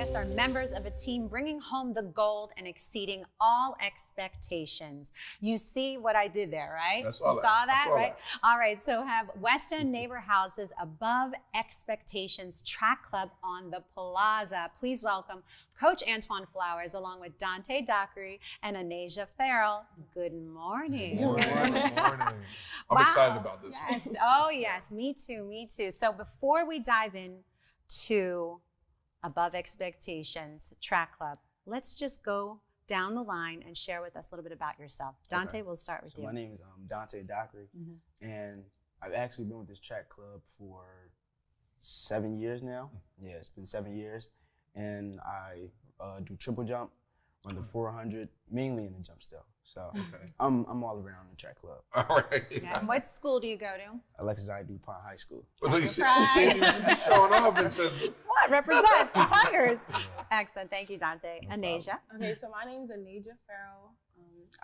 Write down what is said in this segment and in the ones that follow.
finalists are members of a team bringing home the gold and exceeding all expectations. You see what I did there, right? I saw you that. saw that, I saw right? that. All right, so have West End Neighbor House's Above Xpectations Track Club on the Plaza. Please welcome Coach Antoine Flowers along with Dante Dockery and Anasia Farrell. Good morning. Good morning. I'm excited about this. Yes. Oh, yes. Me too. Me too. So before we dive in to Above Xpectations Track Club, let's just go down the line and share with us a little bit about yourself. Dante, we'll start with you. My name is Dante Dockery, and I've actually been with this track club for 7 years now. Yeah, it's been 7 years, and I do triple jump on the 400, mainly in the jump still. So I'm all around the track club. All right. Yeah. And what school do you go to? Alexis I. DuPont High School. You see you showing off, Vincenzo. What? Represent the Tigers. Excellent. Thank you, Dante. Anasia. Okay, so my name is Anasia Farrell.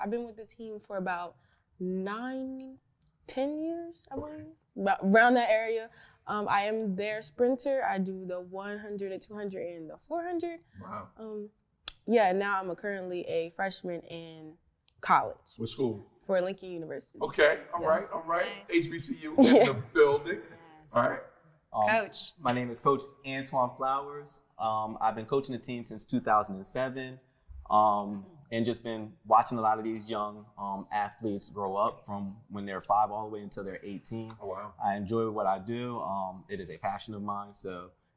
I've been with the team for about 9, 10 years, I believe, about around that area. I am their sprinter. I do the 100, the 200, and the 400. Wow. Yeah, now I'm currently a freshman in college. What school? For Lincoln University. Okay, all right. Nice. HBCU in the building. Yes. All right. Coach. My name is Coach Antoine Flowers. I've been coaching the team since 2007 and just been watching a lot of these young athletes grow up from when they're 5 all the way until they're 18. Oh, wow. I enjoy what I do. It is a passion of mine,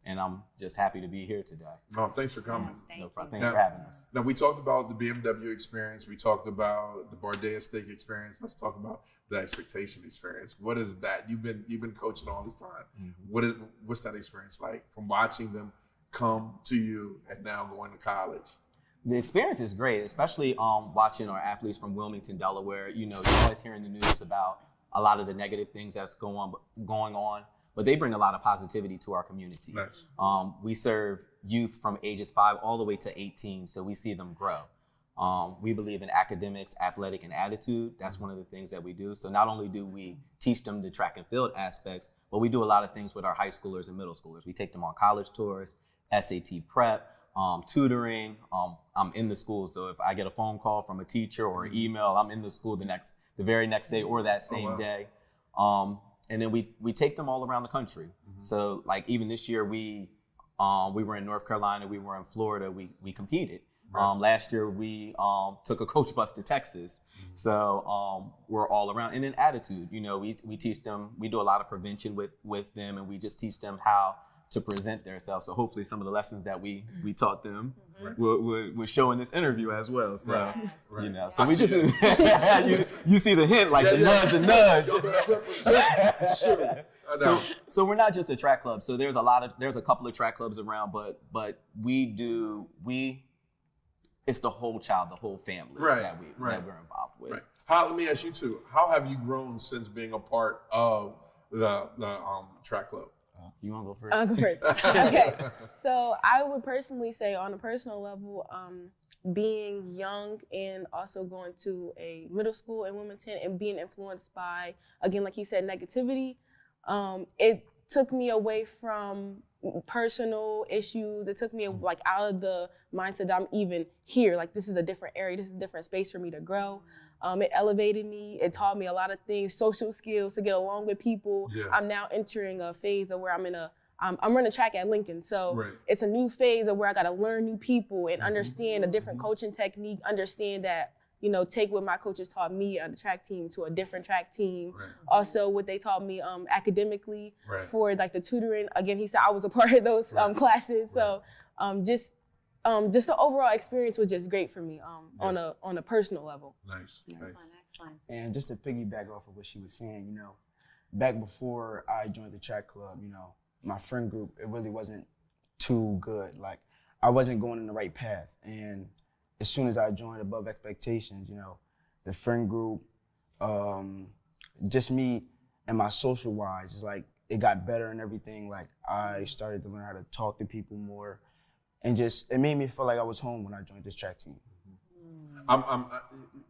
and I'm just happy to be here today. No, thanks for coming. Yes, thank No you. problem. Thanks for having us. Now, we talked about the BMW experience. We talked about the Bardea Steak experience. Let's talk about the Xpectation experience. What is that? You've been coaching all this time. What's that experience like from watching them come to you and now going to college? The experience is great, especially watching our athletes from Wilmington, Delaware. You know, you're always hearing the news about a lot of the negative things that's going on, but they bring a lot of positivity to our community. Nice. We serve youth from ages 5 all the way to 18, so we see them grow. We believe in academics, athletic, and attitude. That's one of the things that we do. So not only do we teach them the track and field aspects, but we do a lot of things with our high schoolers and middle schoolers. We take them on college tours, SAT prep, tutoring. I'm in the school, so if I get a phone call from a teacher or an email, I'm in the school the very next day or that same day. And then we take them all around the country. So like even this year, we were in North Carolina, we were in Florida, we competed. Last year, we took a coach bus to Texas. So we're all around. And then attitude, you know, we teach them, we do a lot of prevention with them, and we just teach them how to present themselves. So hopefully some of the lessons that we taught them will show in this interview as well. So, you know, so we just, you see the hint, like the nudge. So we're not just a track club. So there's a couple of track clubs around, but it's the whole child, the whole family that we're involved with. Right. Let me ask you too, how have you grown since being a part of the track club? You want to go first? I'll go first. Okay. So I would personally say on a personal level, being young and also going to a middle school in Wilmington and being influenced by, again, like he said, negativity, it took me away from personal issues. It took me like out of the mindset that I'm even here. Like this is a different area. This is a different space for me to grow. It elevated me. It taught me a lot of things, social skills to get along with people. Yeah. I'm now entering a phase of where I'm running track at Lincoln. So it's a new phase of where I got to learn new people and understand a different coaching technique, understand that, you know, take what my coaches taught me on the track team to a different track team. Also what they taught me academically for like the tutoring. Again, he said I was a part of those classes. So just the overall experience was just great for me on a personal level. Nice. Excellent. And just to piggyback off of what she was saying, you know, back before I joined the track club, you know, my friend group, it really wasn't too good. Like I wasn't going in the right path. And as soon as I joined Above Xpectations, you know, the friend group, just me and my social wise, it's like it got better and everything. Like I started to learn how to talk to people more. And just, it made me feel like I was home when I joined this track team.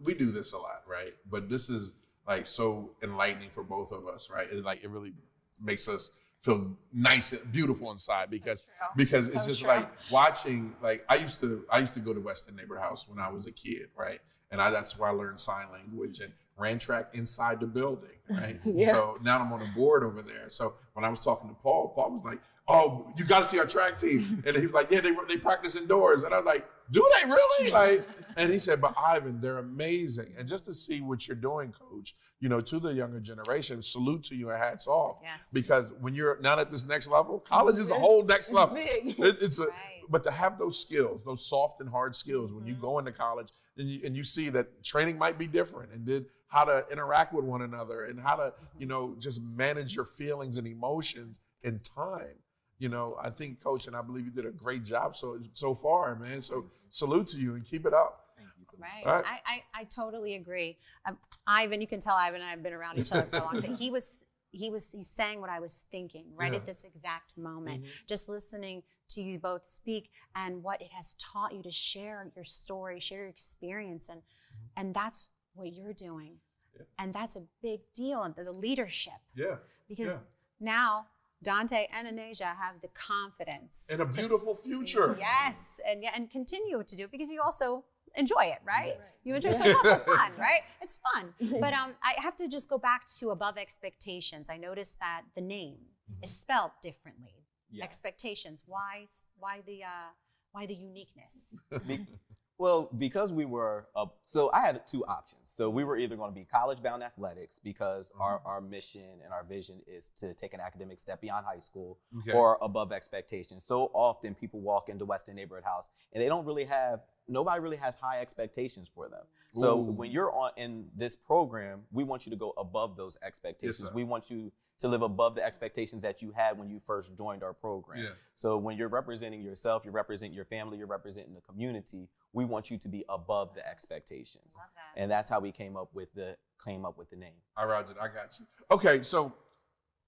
We do this a lot, right? But this is like so enlightening for both of us, right? It really makes us feel nice and beautiful inside because it's So just true. like watching. Like I used to go to Weston Neighborhood House when I was a kid, right? And that's where I learned sign language and ran track inside the building, right? Yeah. So now I'm on the board over there. So when I was talking to Paul was like, "Oh, you got to see our track team," and he was like, "Yeah, they practice indoors," and I was like, "Do they really?" Like, and he said, "But Ivan, they're amazing." And just to see what you're doing, Coach, you know, to the younger generation, salute to you and hats off. Yes. Because when you're not at this next level, college is a whole next level. big. It's a, Right. but to have those skills, those soft and hard skills, when you go into college and you see that training might be different, and then how to interact with one another, and how to, you know, just manage your feelings and emotions in time. You know, I think, Coach, and I believe you did a great job so far, man. So salute to you and keep it up. Right. All right. I totally agree. Ivan, you can tell Ivan and I have been around each other for a long time. He's saying what I was thinking right Yeah. at this exact moment. Mhm. Just listening to you both speak and what it has taught you to share your story, share your experience, and that's what you're doing. Yeah. And that's a big deal, and the leadership. Yeah. Because Yeah. now Dante and Anasia have the confidence. And a beautiful future. Yes, and continue to do it because you also enjoy it, right? Yes. You enjoy it, so it's also fun, right? It's fun. But I have to just go back to Above Expectations. I noticed that the name is spelled differently. Yes. Expectations. Why the uniqueness? Well, because we were, so I had two options. So we were either going to be college-bound athletics because our mission and our vision is to take an academic step beyond high school, Okay. or Above Expectations. So often people walk into Weston Neighborhood House and they don't really have, nobody really has high expectations for them. So Ooh. when you're in this program, we want you to go above those expectations. sir. We want you to live above the expectations that you had when you first joined our program. Yeah. So when you're representing yourself, you're representing your family, you're representing the community, we want you to be above the expectations. Love that. And that's how we came up with the name. All right, Roger, I got you. Okay, so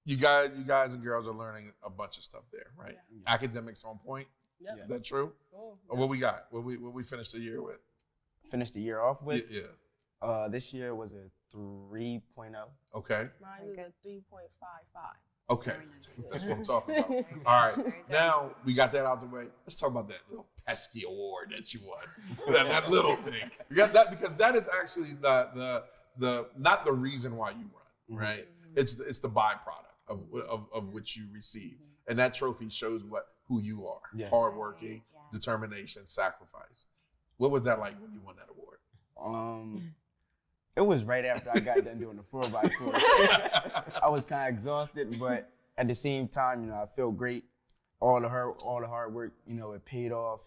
you guys and girls are learning a bunch of stuff there, right? Academics on point. Yep. Is that true? Cool. Or what we got? What we finished the year with? Finished the year off with. Yeah. This year was a 3.0. Okay. Mine was a 3.55. Okay. Very nice. That's what I'm talking about. All right. Very good. Now we got that out the way. Let's talk about that little pesky award that you won. that little thing. You got that because that is actually the not the reason why you run, right? It's the byproduct of which you receive. And that trophy shows who you are. Yes. Hardworking, Yes. determination, sacrifice. What was that like when you won that award? It was right after I got done doing the 4x4. I was kind of exhausted, but at the same time, you know, I felt great. All the hard work, you know, it paid off,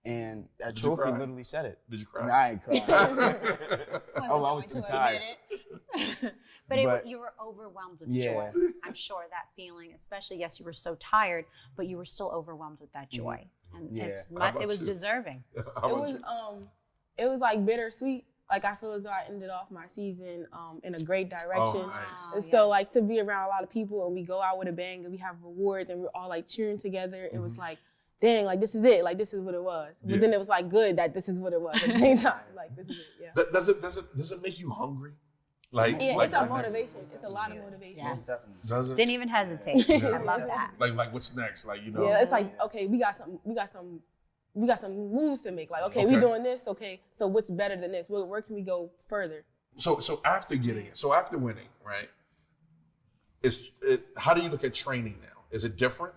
and that Did you trophy cry? literally said it. Did you I, mean, cry? I ain't cried. Oh, I was too tired. But you were overwhelmed with Yeah. joy. I'm sure that feeling, especially, yes, you were so tired, but you were still overwhelmed with that joy. And Yeah. How about it was you? deserving. It was like bittersweet. Like I feel as though I ended off my season in a great direction. Oh, nice. And so like to be around a lot of people and we go out with a bang and we have awards and we're all like cheering together. It was like, dang, like this is it. Like this is what it was. But Yeah. then it was like good that this is what it was at the same time. Like this is it. Yeah. Does it make you hungry? Like, Yeah, like it's a like next- motivation. It's a lot of motivation. Yes. Does it? Didn't even hesitate. I love that. Like what's next? Like, you know. Yeah, it's like, okay, we got some moves to make. Like, okay, we Okay. doing this, okay, so what's better than this? Where can we go further? So after getting it, so after winning, right? How do you look at training now? Is it different?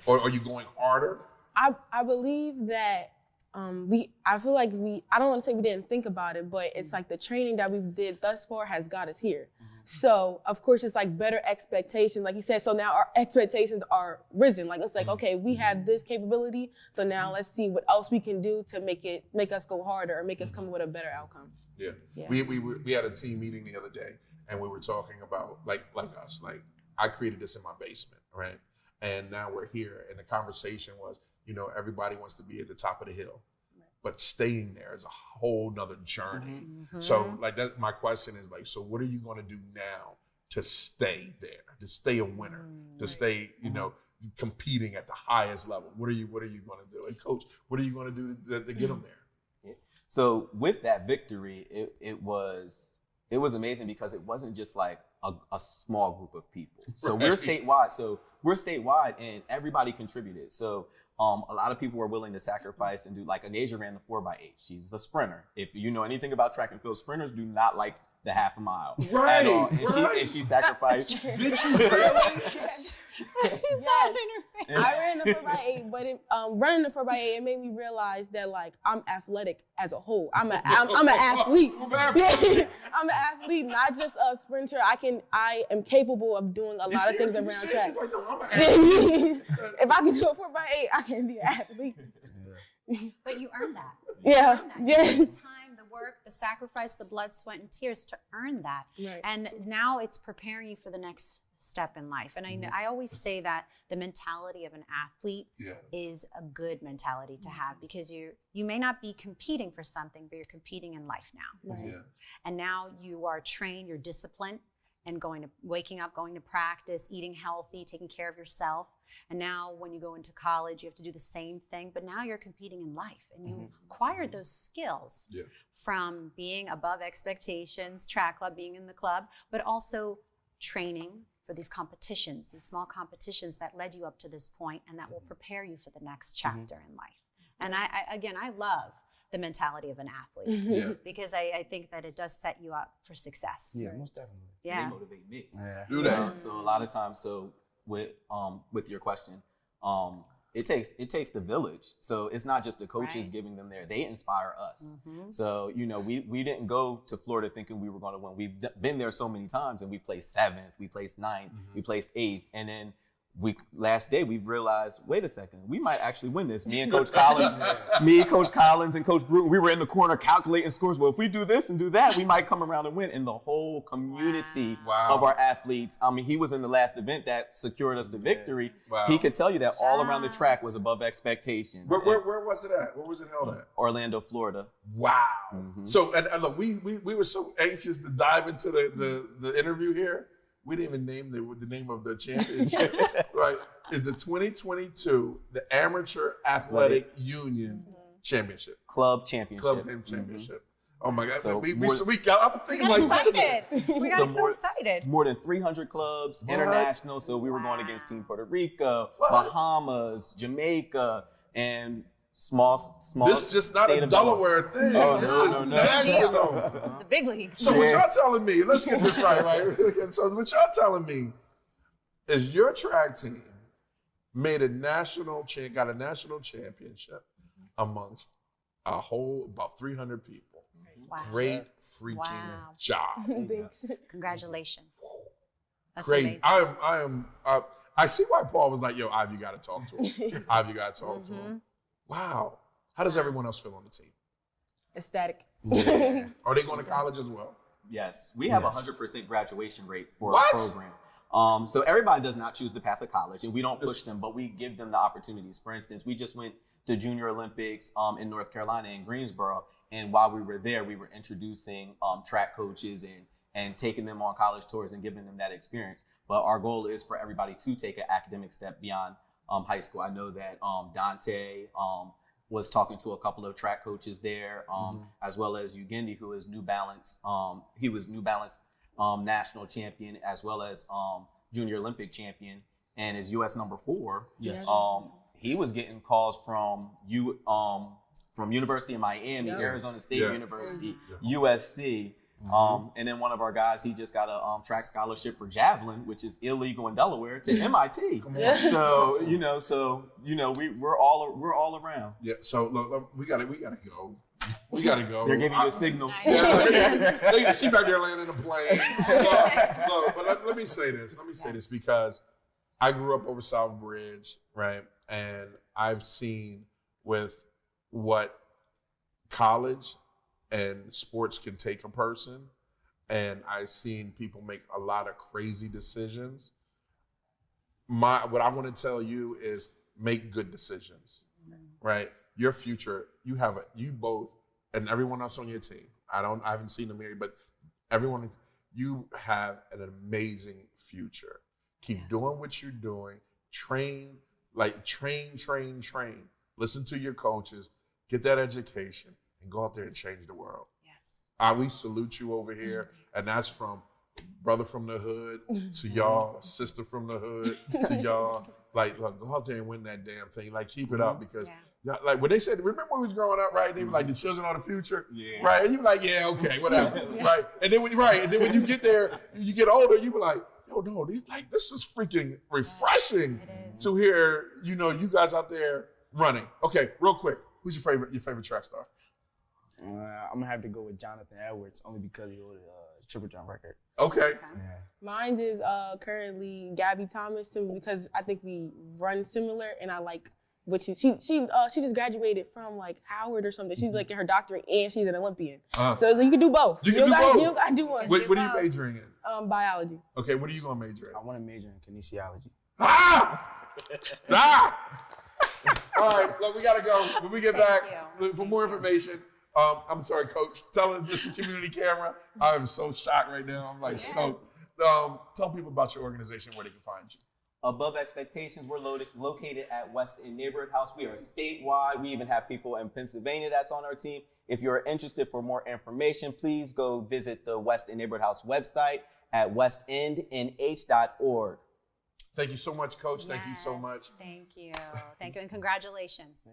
Or are you going harder? I believe that I feel like I don't want to say we didn't think about it, but it's like the training that we did thus far has got us here. So of course it's like better expectations, like you said. So now our expectations are risen. Like it's like, okay, we have this capability, so now let's see what else we can do to make us go harder or make us come with a better outcome. Yeah. Yeah. We had a team meeting the other day, and we were talking about like us. Like I created this in my basement, right? And now we're here, and the conversation was, you know, everybody wants to be at the top of the hill, but staying there is a whole nother journey. So like that, my question is like, so what are you going to do now to stay there, to stay a winner, to stay, you know, competing at the highest level? What are you going to do? And coach, what are you going to do to get them there? So with that victory, it was amazing because it wasn't just like a small group of people. So we're statewide, and everybody contributed. So a lot of people were willing to sacrifice and do, like Anasia ran the 4x8. She's a sprinter. If you know anything about track and field, sprinters do not like the half a mile Right, at all. And right. she sacrificed. Did you really? I ran the 4x8, but running the 4x8, it made me realize that like I'm athletic as a whole. I'm an athlete. I'm an athlete, not just a sprinter. I am capable of doing a lot of things around track. Like, no, I'm an If I can do a 4x8, I can be an athlete. But you earned that. Yeah, yeah. The time, the work, the sacrifice, the blood, sweat, and tears to earn that. Right. And now it's preparing you for the next step in life. And I always say that the mentality of an athlete is a good mentality to have, because you may not be competing for something, but you're competing in life now. Right. Yeah. And now you are trained, you're disciplined, and waking up, going to practice, eating healthy, taking care of yourself. And now when you go into college, you have to do the same thing, but now you're competing in life, and you acquired those skills from being above Xpectations Track Club, being in the club, but also training for these competitions, these small competitions that led you up to this point, and that will prepare you for the next chapter in life. And I love the mentality of an athlete because I think that it does set you up for success. Yeah, most definitely. Yeah. They motivate me. Yeah. Do that. So a lot of times, with your question, it takes the village. So it's not just the coaches giving them there; they inspire us. So we didn't go to Florida thinking we were going to win. We've been there so many times, and we placed 7th, we placed 9th, we placed 8th, and then last day we realized, wait a second, we might actually win this. Me and Coach Collins, and Coach Bruton, we were in the corner calculating scores. Well, if we do this and do that, we might come around and win. And the whole community of our athletes, I mean, he was in the last event that secured us the victory. Wow. He could tell you that all around the track was above expectations. Where was it at? Where was it held at? Orlando, Florida. Wow. So, and look, we were so anxious to dive into the interview here. We didn't even name the name of the championship, right? Is the 2022 the Amateur Athletic Union Championship. Club Championship. Club Championship. Oh my God. So I was thinking like excited. We got so excited. More than 300 clubs, international. So we were going against Team Puerto Rico, Bahamas, Jamaica, and small. This is just not a Delaware thing. Oh, this no. is national. It's the big leagues. So what y'all telling me, let's get this right? So what y'all telling me is your track team got a national championship amongst about 300 people. Wow. Great freaking job. Congratulations. That's Great. amazing. I see why Paul was like, yo, Iv, you got to talk to him. Iv, you got to talk to him. Wow. How does everyone else feel on the team? Ecstatic. Are they going to college as well? Yes, we have 100% graduation rate for our program. So everybody does not choose the path of college, and we don't push them, but we give them the opportunities. For instance, we just went to Junior Olympics in North Carolina in Greensboro, and while we were there, we were introducing track coaches and taking them on college tours and giving them that experience. But our goal is for everybody to take an academic step beyond high school. I know that Dante was talking to a couple of track coaches there, as well as Ugendi, who is New Balance. He was New Balance national champion, as well as junior Olympic champion, and is U.S. number 4. Yes. He was getting calls from University of Miami, Arizona State University, USC. And then one of our guys, he just got a track scholarship for javelin, which is illegal in Delaware, to MIT. So we're all around. Yeah. So look, we gotta go. We gotta go. They're giving you signals. She back there landing a plane. Look, but let me say this because I grew up over South Bridge, right? And I've seen with what college and sports can take a person, and I've seen people make a lot of crazy decisions. What I want to tell you is make good decisions, right? Your future, you both, and everyone else on your team. I haven't seen them here, but everyone, you have an amazing future. Keep doing what you're doing. Train. Listen to your coaches. Get that education. And go out there and change the world. Yes. We salute you over here, and that's from brother from the hood to y'all, sister from the hood to y'all. Like, look, go out there and win that damn thing. Like, keep it up because, like, when they said, remember when we was growing up, right? They were like, the children are the future, right? And you were like, yeah, okay, whatever, right? And then when you get there, you get older, you be like, yo, no, this is freaking refreshing to hear, you guys out there running. Okay, real quick, who's your favorite track star? I'm gonna have to go with Jonathan Edwards only because he wrote a triple jump record. Okay. Mine is currently Gabby Thomas simply because I think we run similar and I like what she just graduated from like Howard or something. She's like in her doctorate and she's an Olympian. So it's like you can do both. You don't gotta do one. What are you majoring in? Biology. Okay, what are you gonna major in? I want to major in kinesiology. All right, look, we gotta go. When we get back, for more information, I'm sorry, Coach. Tell this community camera. I am so shocked right now. I'm like stoked. Tell people about your organization, where they can find you. Above Expectations, we're located at West End Neighborhood House. We are statewide. We even have people in Pennsylvania that's on our team. If you're interested for more information, please go visit the West End Neighborhood House website at westendnh.org. Thank you so much, Coach. Thank you so much. Thank you. Thank you, and congratulations.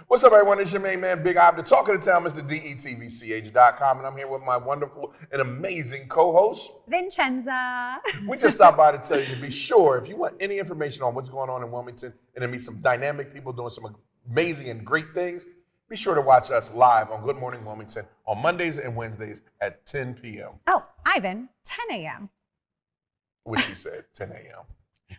What's up, everyone? It's your main man, Big Ob, the talk of the town, Mr. DETVCH.com, and I'm here with my wonderful and amazing co-host, Vincenza. We just stopped by to tell you to be sure, if you want any information on what's going on in Wilmington and to meet some dynamic people doing some amazing and great things, be sure to watch us live on Good Morning Wilmington on Mondays and Wednesdays at 10 p.m. Oh, Ivan, 10 a.m. Which he said, 10 a.m.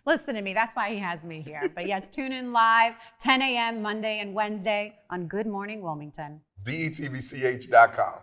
Listen to me. That's why he has me here. But yes, tune in live, 10 a.m. Monday and Wednesday on Good Morning Wilmington. DETVCH.com.